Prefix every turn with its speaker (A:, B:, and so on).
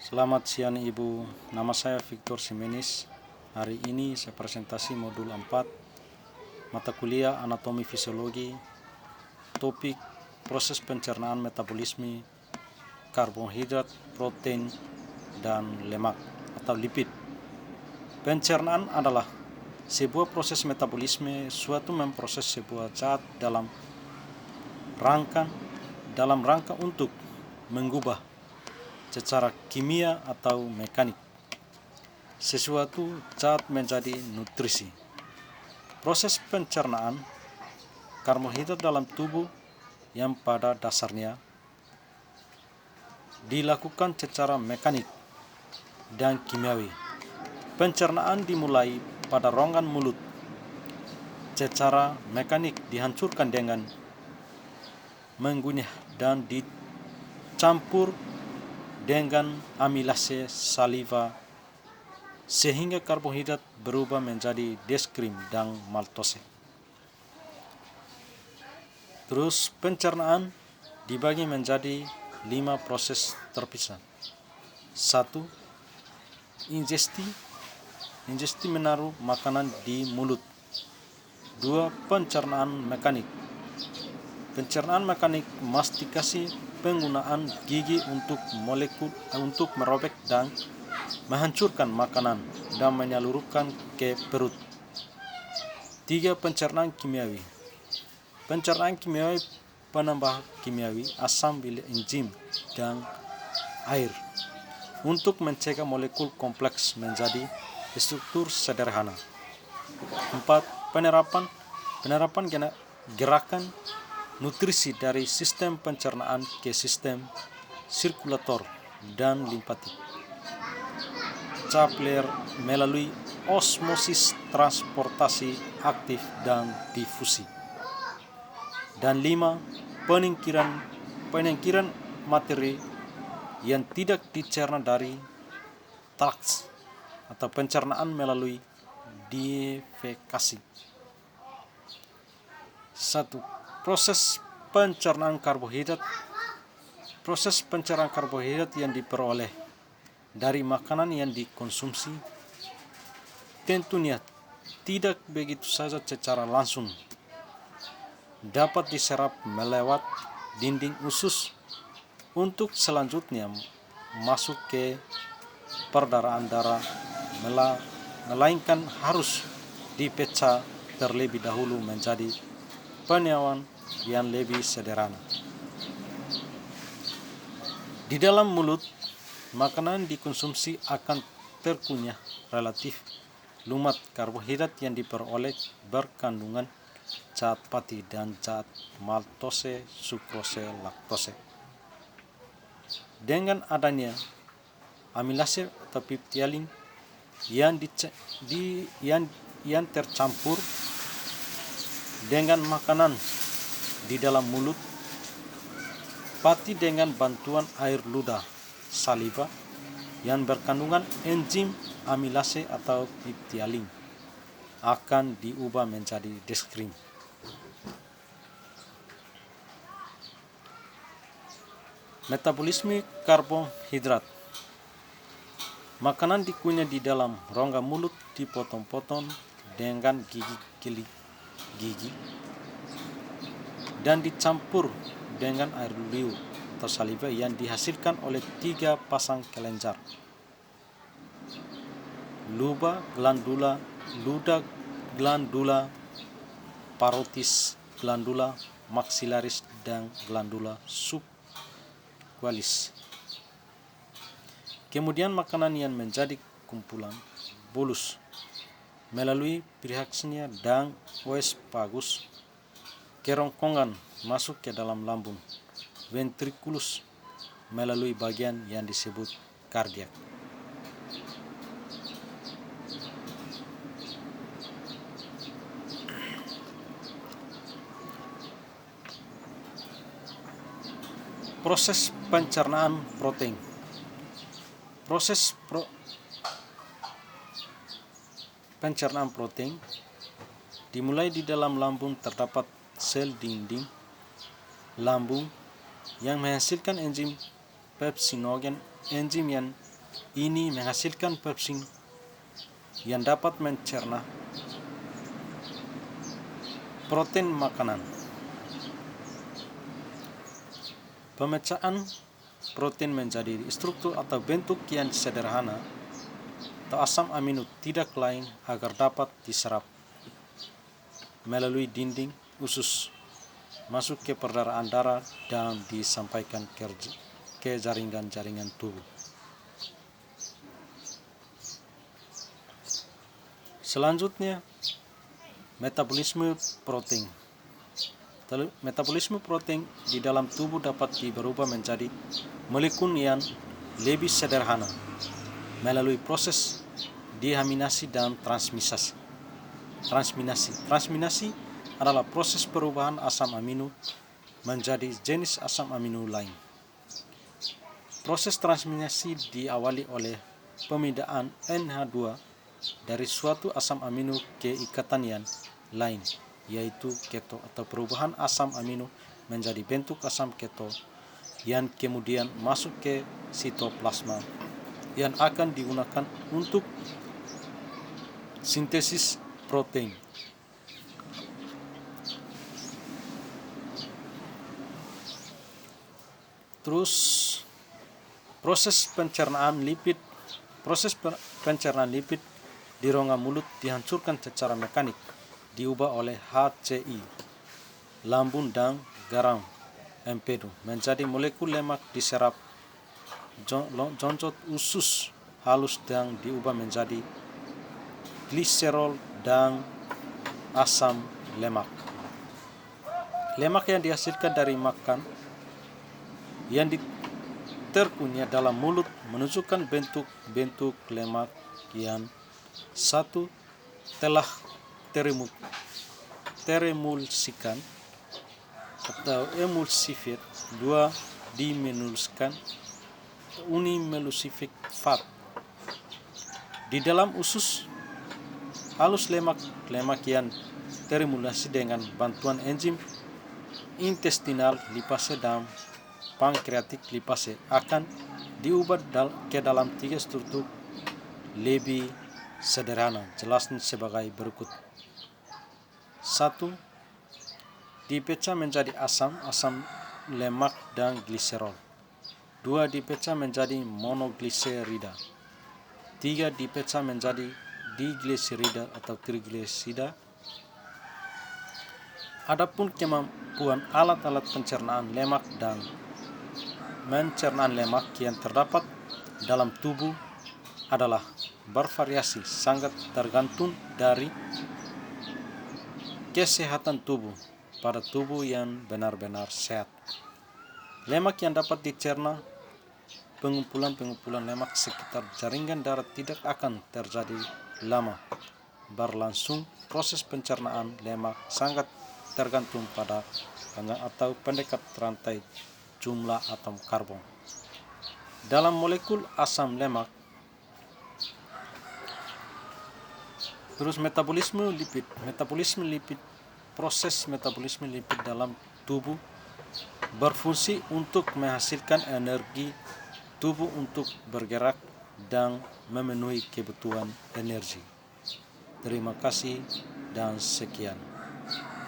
A: Selamat siang Ibu, nama saya Victor Simenis. Hari ini saya presentasi modul 4 mata kuliah anatomi fisiologi, topik proses pencernaan metabolisme, karbohidrat, protein, dan lemak atau lipid. Pencernaan adalah sebuah proses metabolisme, suatu memproses sebuah zat dalam rangka untuk mengubah secara kimia atau mekanik sesuatu zat menjadi nutrisi. Proses pencernaan karbohidrat dalam tubuh yang pada dasarnya dilakukan secara mekanik dan kimiawi. Pencernaan dimulai pada rongga mulut. Secara mekanik dihancurkan dengan mengunyah dan dicampur dengan amilase saliva sehingga karbohidrat berubah menjadi deskrim dan maltose. Terus pencernaan dibagi menjadi 5 proses terpisah. 1. Ingesti menaruh makanan di mulut. 2. Pencernaan mekanik. Pencernaan mekanik mastikasi penggunaan gigi untuk merobek dan menghancurkan makanan dan menyalurkan ke perut. 3. Pencernaan kimiawi. Pencernaan kimiawi penambah kimiawi asam enzim dan air untuk mencegah molekul kompleks menjadi struktur sederhana. 4. Penerapan gerakan nutrisi dari sistem pencernaan ke sistem sirkulator dan limpatik. Capler melalui osmosis, transportasi aktif dan difusi. Dan 5. Penyingkiran materi yang tidak dicerna dari traks atau pencernaan melalui defekasi. 1. Proses pencernaan karbohidrat. Proses pencernaan karbohidrat yang diperoleh dari makanan yang dikonsumsi tentunya tidak begitu saja secara langsung dapat diserap melewat dinding usus untuk selanjutnya masuk ke peredaran darah, melainkan harus dipecah terlebih dahulu menjadi penyuapan yang lebih sederhana. Di dalam mulut, makanan dikonsumsi akan terkunyah relatif lumat karbohidrat yang diperoleh berkandungan zat pati dan zat maltose, sukrose, laktose. Dengan adanya amilase atau peptialin yang tercampur dengan makanan di dalam mulut, pati dengan bantuan air ludah saliva yang berkandungan enzim amilase atau peptialin akan diubah menjadi deskrim. Metabolisme karbohidrat. Makanan dikunyah di dalam rongga mulut dipotong-potong dengan gigi dan dicampur dengan air liur atau saliva yang dihasilkan oleh 3 pasang kelenjar: luda glandula, parotis glandula, maxillaris, dan glandula subcutaneous. Kemudian makanan yang menjadi kumpulan bolus melalui periaksenia dan oesophagus, kerongkongan masuk ke dalam lambung, ventriculus melalui bagian yang disebut kardiak. Proses pencernaan protein. Pencernaan protein dimulai di dalam lambung. Terdapat sel dinding lambung yang menghasilkan enzim pepsinogen, enzim yang ini menghasilkan pepsin yang dapat mencerna protein makanan. Pemecahan protein menjadi struktur atau bentuk yang sederhana atau asam amino tidak lain agar dapat diserap melalui dinding usus, masuk ke peredaran darah dan disampaikan ke jaringan-jaringan tubuh. Selanjutnya, metabolisme protein. Metabolisme protein di dalam tubuh dapat berubah menjadi molekul yang lebih sederhana melalui proses deaminasi dan transminasi. Transminasi adalah proses perubahan asam amino menjadi jenis asam amino lain. Proses transminasi diawali oleh pemindaan NH2 dari suatu asam amino ke ikatan yang lain, yaitu keto, atau perubahan asam amino menjadi bentuk asam keto yang kemudian masuk ke sitoplasma yang akan digunakan untuk sintesis protein. Terus proses pencernaan lipid di rongga mulut dihancurkan secara mekanik, diubah oleh HCI, lambung dan garam empedu menjadi molekul lemak diserap jonjot usus halus dan diubah menjadi gliserol dan asam lemak. Lemak yang dihasilkan dari makan yang terkunyah dalam mulut menunjukkan bentuk lemak yang satu telah teremulsikan atau emulsified, dua dimenuliskan unimulsified fat. Di dalam usus halus lemak yang teremulsi dengan bantuan enzim intestinal lipase dan pankreatik lipase akan diubah ke dalam tiga struktur lebih sederhana, jelasnya sebagai berikut. 1. Dipecah menjadi asam lemak dan gliserol. 2. Dipecah menjadi monogliserida. 3. Dipecah menjadi digliserida atau trigliserida. Adapun kemampuan alat-alat pencernaan lemak dan pencernaan lemak yang terdapat dalam tubuh adalah bervariasi, sangat tergantung dari kesehatan tubuh. Pada tubuh yang benar-benar sehat, lemak yang dapat dicerna, pengumpulan lemak sekitar jaringan darah tidak akan terjadi lama berlangsung. Proses pencernaan lemak sangat tergantung pada panjang atau pendek rantai jumlah atom karbon dalam molekul asam lemak. Terus metabolisme lipid. Proses metabolisme lipid dalam tubuh berfungsi untuk menghasilkan energi tubuh untuk bergerak dan memenuhi kebutuhan energi. Terima kasih dan sekian.